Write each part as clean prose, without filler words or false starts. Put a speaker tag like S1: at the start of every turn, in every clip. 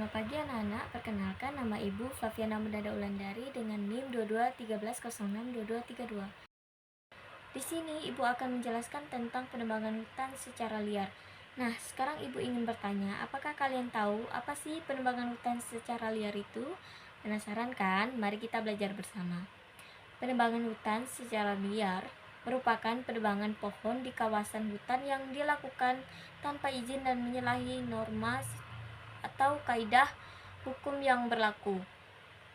S1: Selamat pagi anak-anak, perkenalkan nama Ibu Flaviana Mendada Ulandari dengan NIM 2213062232. Di sini Ibu akan menjelaskan tentang penebangan hutan secara liar. Nah, sekarang Ibu ingin bertanya, apakah kalian tahu apa sih penebangan hutan secara liar itu? Penasaran kan? Mari kita belajar bersama. Penebangan hutan secara liar merupakan penebangan pohon di kawasan hutan yang dilakukan tanpa izin dan menyalahi norma atau kaidah hukum yang berlaku,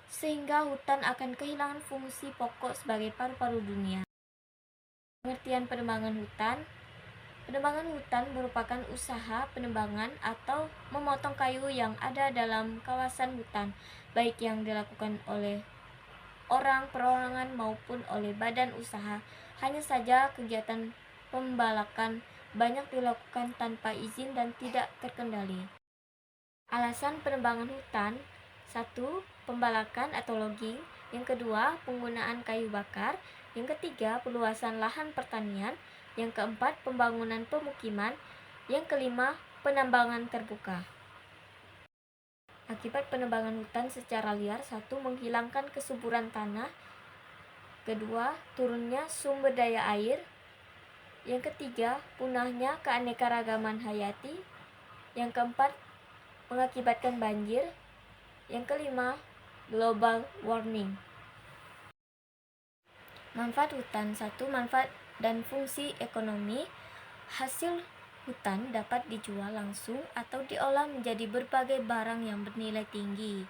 S1: sehingga hutan akan kehilangan fungsi pokok sebagai paru-paru dunia. Pengertian penebangan hutan. Penebangan hutan merupakan usaha penebangan atau memotong kayu yang ada dalam kawasan hutan, baik yang dilakukan oleh orang perorangan maupun oleh badan usaha. Hanya saja kegiatan pembalakan banyak dilakukan tanpa izin dan tidak terkendali. Alasan penebangan hutan: 1. Pembalakan atau logging. Yang kedua, penggunaan kayu bakar. Yang ketiga, perluasan lahan pertanian. Yang keempat, pembangunan pemukiman. Yang kelima, penambangan terbuka. Akibat penebangan hutan secara liar: 1. Menghilangkan kesuburan tanah. Kedua, turunnya sumber daya air. Yang ketiga, punahnya keanekaragaman hayati. Yang keempat, mengakibatkan banjir. Yang kelima, global warming. Manfaat hutan. 1. Manfaat dan fungsi ekonomi. Hasil hutan dapat dijual langsung atau diolah menjadi berbagai barang yang bernilai tinggi.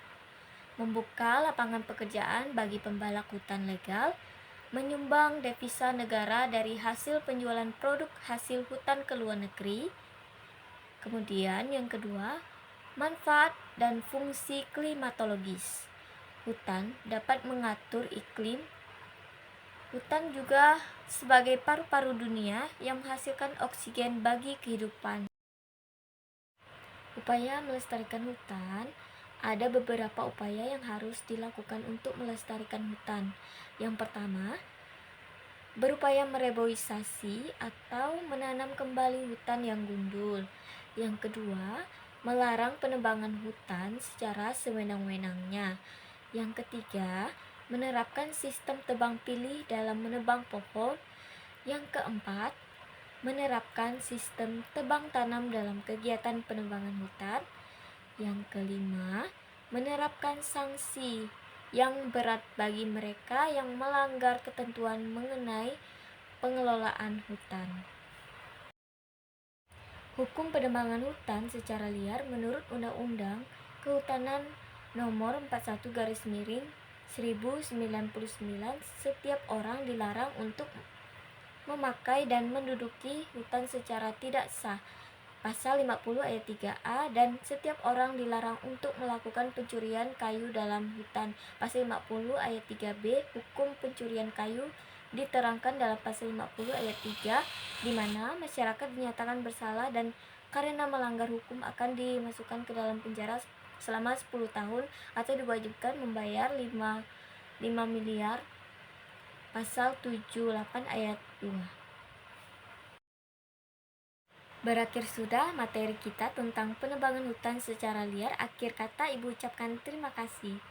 S1: Membuka lapangan pekerjaan bagi pembalak hutan legal. Menyumbang devisa negara dari hasil penjualan produk hasil hutan ke luar negeri. Kemudian yang kedua, manfaat dan fungsi klimatologis. Hutan dapat mengatur iklim. Hutan juga sebagai paru-paru dunia yang menghasilkan oksigen bagi kehidupan. Upaya melestarikan hutan. Ada beberapa upaya yang harus dilakukan untuk melestarikan hutan. Yang pertama, berupaya mereboisasi atau menanam kembali hutan yang gundul. Yang kedua, melarang penebangan hutan secara sewenang-wenangnya. Yang ketiga, menerapkan sistem tebang pilih dalam menebang pohon. Yang keempat, menerapkan sistem tebang tanam dalam kegiatan penebangan hutan. Yang kelima, menerapkan sanksi yang berat bagi mereka yang melanggar ketentuan mengenai pengelolaan hutan. Hukum penebangan hutan secara liar menurut Undang-Undang Kehutanan Nomor 41/1099, setiap orang dilarang untuk memakai dan menduduki hutan secara tidak sah. Pasal 50 ayat 3A, dan setiap orang dilarang untuk melakukan pencurian kayu dalam hutan. Pasal 50 ayat 3B, hukum pencurian kayu diterangkan dalam pasal 50 ayat 3, di mana masyarakat dinyatakan bersalah dan karena melanggar hukum akan dimasukkan ke dalam penjara selama 10 tahun atau diwajibkan membayar 5 miliar. Pasal 78 ayat 2. Berakhir sudah materi kita tentang penebangan hutan secara liar. Akhir kata Ibu ucapkan terima kasih.